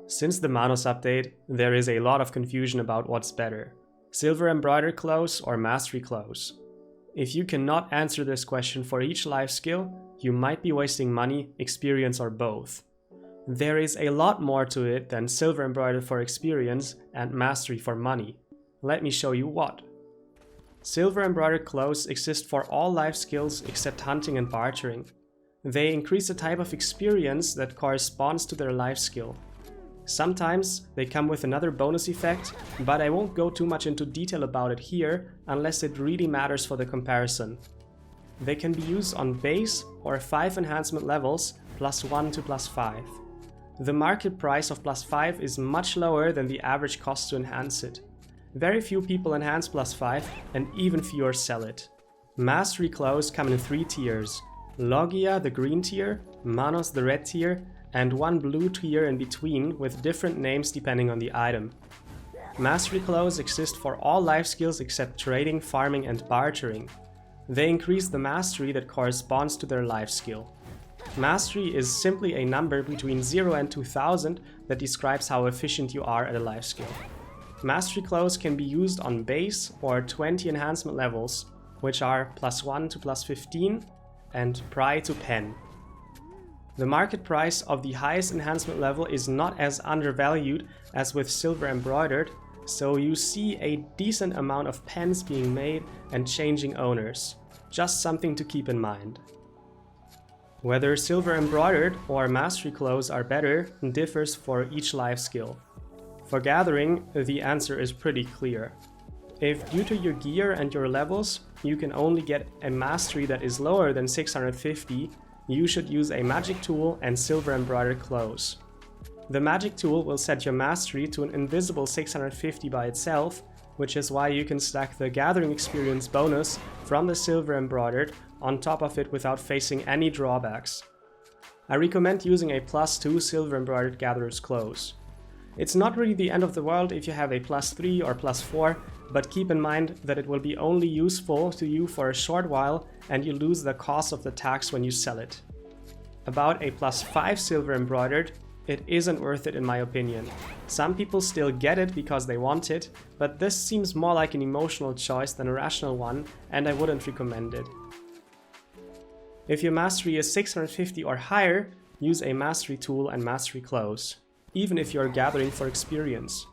Since the Manos update, there is a lot of confusion about what's better, Silver Embroidered Clothes or Mastery Clothes. If you cannot answer this question for each life skill, you might be wasting money, experience, or both. There is a lot more to it than Silver Embroidered for experience and Mastery for money. Let me show you what. Silver Embroidered Clothes exist for all life skills except hunting and bartering. They increase the type of experience that corresponds to their life skill. Sometimes they come with another bonus effect, but I won't go too much into detail about it here unless it really matters for the comparison. They can be used on base or 5 enhancement levels +1 to +5. The market price of +5 is much lower than the average cost to enhance it. Very few people enhance +5 and even fewer sell it. Mastery Clothes come in 3 tiers: Logia, the green tier, Manos, the red tier, and one blue tier in between with different names depending on the item. Mastery Clothes exist for all life skills except trading, farming, and bartering. They increase the mastery that corresponds to their life skill. Mastery is simply a number between 0 and 2000 that describes how efficient you are at a life skill. Mastery Clothes can be used on base or 20 enhancement levels, which are +1 to +15 and Pry to Pen. The market price of the highest enhancement level is not as undervalued as with Silver Embroidered, so you see a decent amount of pens being made and changing owners. Just something to keep in mind. Whether Silver Embroidered or Mastery Clothes are better differs for each life skill. For gathering, the answer is pretty clear. If due to your gear and your levels, you can only get a mastery that is lower than 650, you should use a magic tool and Silver Embroidered Clothes. The magic tool will set your mastery to an invisible 650 by itself, which is why you can stack the gathering experience bonus from the Silver Embroidered on top of it without facing any drawbacks. I recommend using a +2 Silver Embroidered Gatherer's Clothes. It's not really the end of the world if you have a +3 or +4, but keep in mind that it will be only useful to you for a short while and you lose the cost of the tax when you sell it. About a +5 Silver Embroidered, it isn't worth it in my opinion. Some people still get it because they want it, but this seems more like an emotional choice than a rational one, and I wouldn't recommend it. If your mastery is 650 or higher, use a mastery tool and Mastery Clothes, even if you're gathering for experience.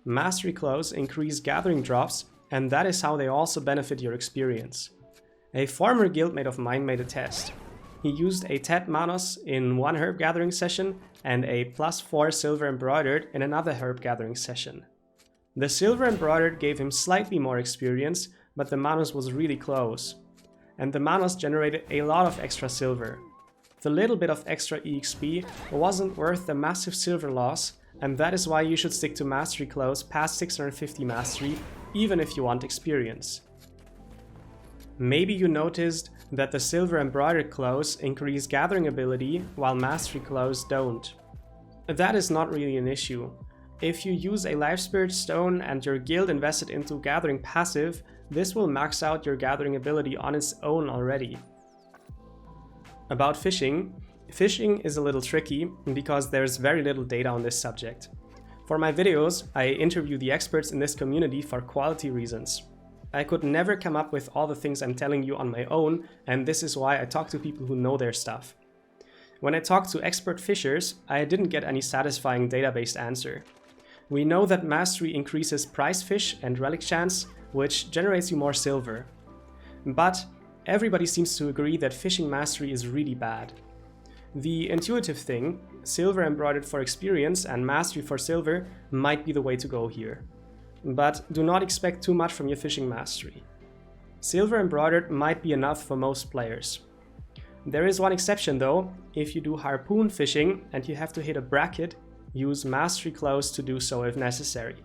Mastery Clothes increase gathering drops, and that is how they also benefit your experience. A former guildmate of mine made a test. He used a 10 Manos in one herb gathering session and a +4 Silver Embroidered in another herb gathering session. The Silver Embroidered gave him slightly more experience, but the Manos was really close. And the Manos generated a lot of extra silver. The little bit of extra EXP wasn't worth the massive silver loss, and that is why you should stick to Mastery Clothes past 650 mastery, even if you want experience. Maybe you noticed that the Silver Embroidered Clothes increase gathering ability while Mastery Clothes don't. That is not really an issue. If you use a Life Spirit Stone and your guild invested into gathering passive, this will max out your gathering ability on its own already. About fishing. Fishing is a little tricky because there's very little data on this subject. For my videos, I interview the experts in this community for quality reasons. I could never come up with all the things I'm telling you on my own, and this is why I talk to people who know their stuff. When I talked to expert fishers, I didn't get any satisfying data-based answer. We know that mastery increases prize fish and relic chance, which generates you more silver. But everybody seems to agree that fishing mastery is really bad. The intuitive thing, Silver Embroidered for experience and Mastery for silver, might be the way to go here. But do not expect too much from your fishing mastery. Silver Embroidered might be enough for most players. There is one exception though. If you do harpoon fishing and you have to hit a bracket, use Mastery Clothes to do so if necessary.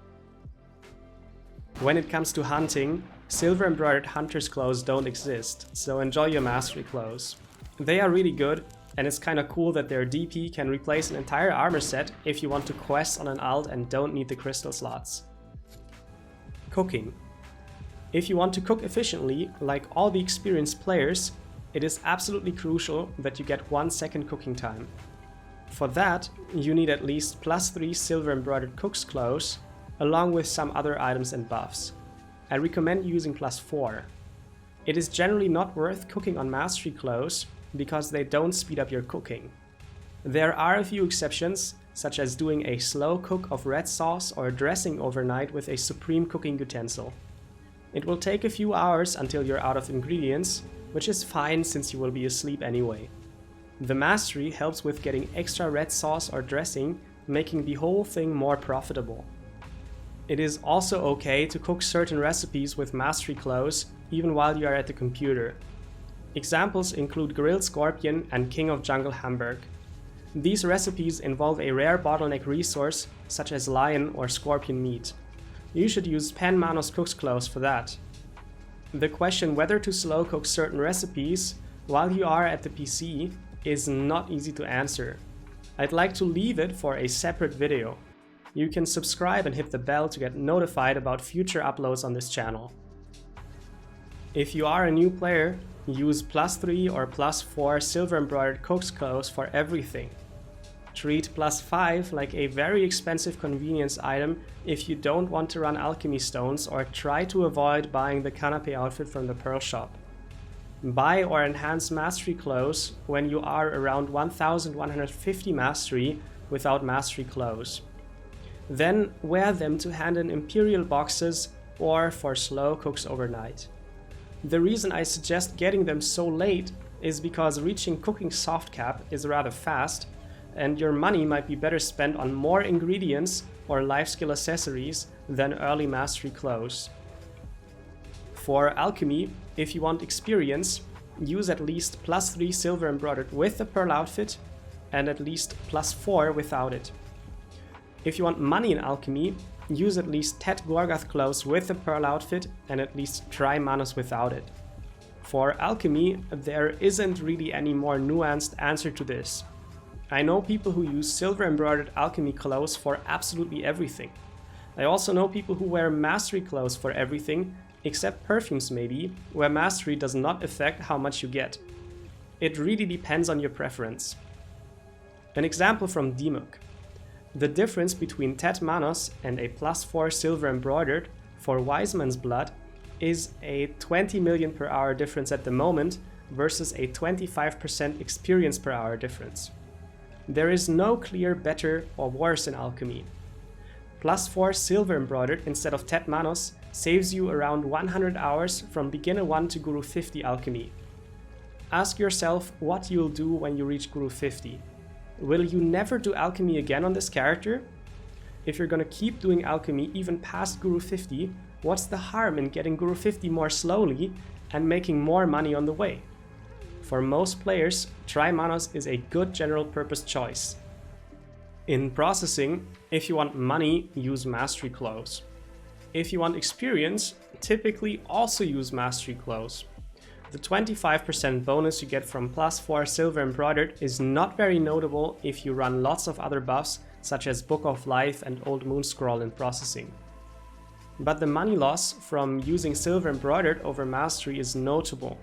When it comes to hunting, Silver Embroidered Hunter's Clothes don't exist, so enjoy your Mastery Clothes. They are really good, and it's kinda cool that their DP can replace an entire armor set if you want to quest on an alt and don't need the crystal slots. Cooking. If you want to cook efficiently, like all the experienced players, it is absolutely crucial that you get 1 second cooking time. For that, you need at least +3 silver embroidered cook's clothes, along with some other items and buffs. I recommend using +4. It is generally not worth cooking on mastery clothes because they don't speed up your cooking. There are a few exceptions, such as doing a slow cook of red sauce or dressing overnight with a supreme cooking utensil. It will take a few hours until you're out of ingredients, which is fine since you will be asleep anyway. The mastery helps with getting extra red sauce or dressing, making the whole thing more profitable. It is also okay to cook certain recipes with mastery clothes even while you are at the computer. Examples include grilled scorpion and king of jungle Hamburg. These recipes involve a rare bottleneck resource such as lion or scorpion meat. You should use Pan Manos cook's clothes for that. The question whether to slow cook certain recipes while you are at the PC is not easy to answer. I'd like to leave it for a separate video. You can subscribe and hit the bell to get notified about future uploads on this channel. If you are a new player, use +3 or +4 silver embroidered cook's clothes for everything. Treat +5 like a very expensive convenience item if you don't want to run alchemy stones or try to avoid buying the canapé outfit from the pearl shop. Buy or enhance mastery clothes when you are around 1150 mastery without mastery clothes. Then wear them to hand in imperial boxes or for slow cooks overnight. The reason I suggest getting them so late is because reaching cooking soft cap is rather fast, and your money might be better spent on more ingredients or life skill accessories than early mastery clothes. For alchemy, if you want experience, use at least +3 silver embroidered with the pearl outfit and at least +4 without it. If you want money in alchemy, use at least Tet Gorgath clothes with the pearl outfit and at least Tri Manos without it. For alchemy, there isn't really any more nuanced answer to this. I know people who use silver embroidered alchemy clothes for absolutely everything. I also know people who wear mastery clothes for everything, except perfumes maybe, where mastery does not affect how much you get. It really depends on your preference. An example from Dimuk. The difference between Tet Manos and a +4 silver embroidered for Wise Man's Blood is a 20 million per hour difference at the moment versus a 25% experience per hour difference. There is no clear better or worse in alchemy. +4 silver embroidered instead of Tet Manos saves you around 100 hours from beginner 1 to Guru 50 alchemy. Ask yourself what you'll do when you reach Guru 50. Will you never do alchemy again on this character? If you're gonna keep doing alchemy even past Guru 50, what's the harm in getting Guru 50 more slowly and making more money on the way? For most players, Tri Manos is a good general purpose choice. In processing, if you want money, use mastery clothes. If you want experience, typically also use mastery clothes. The 25% bonus you get from +4 silver embroidered is not very notable if you run lots of other buffs such as Book of Life and Old Moon Scroll in processing. But the money loss from using silver embroidered over mastery is notable.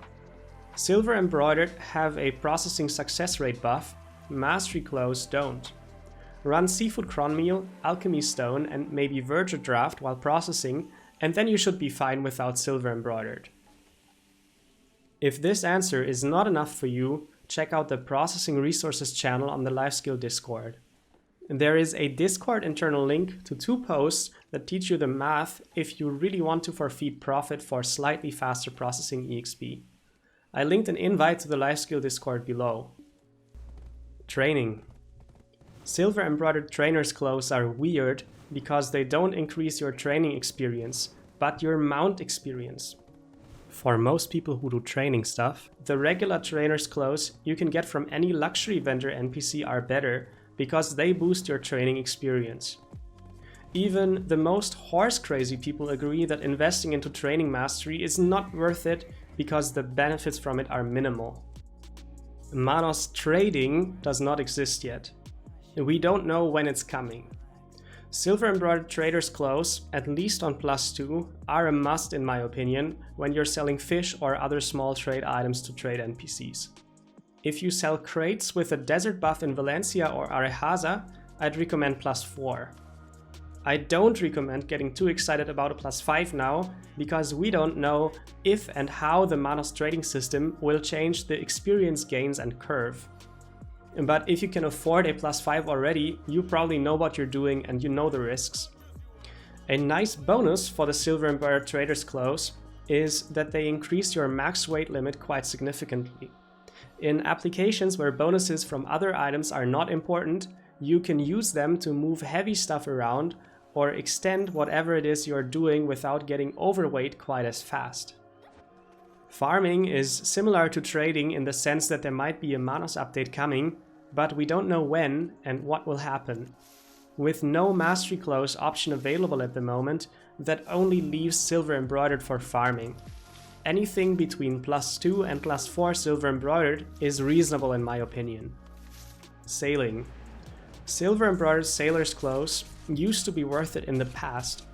Silver embroidered have a processing success rate buff, mastery clothes don't. Run Seafood Cron Meal, Alchemy Stone and maybe Verger Draft while processing, and then you should be fine without silver embroidered. If this answer is not enough for you, check out the Processing Resources channel on the Lifeskill Discord. There is a Discord internal link to 2 posts that teach you the math if you really want to forfeit profit for slightly faster processing EXP. I linked an invite to the Lifeskill Discord below. Training. Silver embroidered trainer's clothes are weird because they don't increase your training experience, but your mount experience. For most people who do training stuff, the regular trainer's clothes you can get from any luxury vendor NPC are better because they boost your training experience. Even the most horse crazy people agree that investing into training mastery is not worth it because the benefits from it are minimal. Manos trading does not exist yet. We don't know when it's coming. Silver embroidered trader's clothes, at least on +2, are a must in my opinion when you're selling fish or other small trade items to trade NPCs. If you sell crates with a desert buff in Valencia or Arejaza, I'd recommend +4. I don't recommend getting too excited about a +5 now, because we don't know if and how the Manos trading system will change the experience gains and curve. But if you can afford a +5 already, you probably know what you're doing and you know the risks. A nice bonus for the Silver Embroidered Traders Clothes is that they increase your max weight limit quite significantly. In applications where bonuses from other items are not important, you can use them to move heavy stuff around or extend whatever it is you're doing without getting overweight quite as fast. Farming is similar to trading in the sense that there might be a Manos update coming, but we don't know when and what will happen. With no Mastery Clothes option available at the moment, that only leaves Silver Embroidered for farming. Anything between +2 and +4 Silver Embroidered is reasonable in my opinion. Sailing. Silver Embroidered Sailor's Clothes used to be worth it in the past.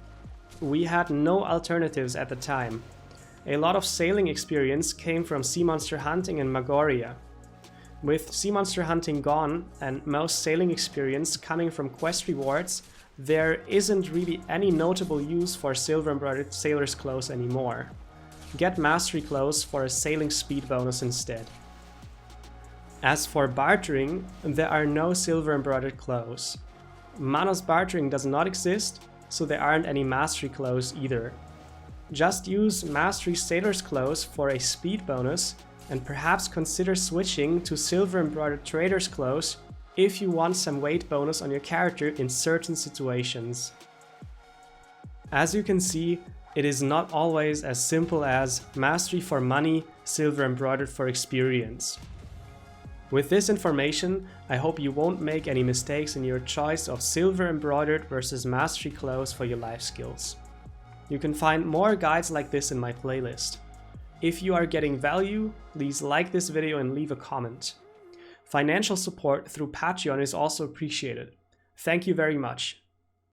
We had no alternatives at the time. A lot of sailing experience came from sea monster hunting in Magoria. With sea monster hunting gone and most sailing experience coming from quest rewards, there isn't really any notable use for Silver Embroidered Sailor's Clothes anymore. Get Mastery Clothes for a sailing speed bonus instead. As for bartering, there are no Silver Embroidered Clothes. Manos bartering does not exist, so there aren't any Mastery Clothes either. Just use Mastery Sailor's Clothes for a speed bonus, and perhaps consider switching to Silver Embroidered Traders Clothes if you want some weight bonus on your character in certain situations. As you can see, it is not always as simple as Mastery for money, Silver Embroidered for experience. With this information, I hope you won't make any mistakes in your choice of Silver Embroidered versus Mastery Clothes for your life skills. You can find more guides like this in my playlist. If you are getting value, please like this video and leave a comment. Financial support through Patreon is also appreciated. Thank you very much.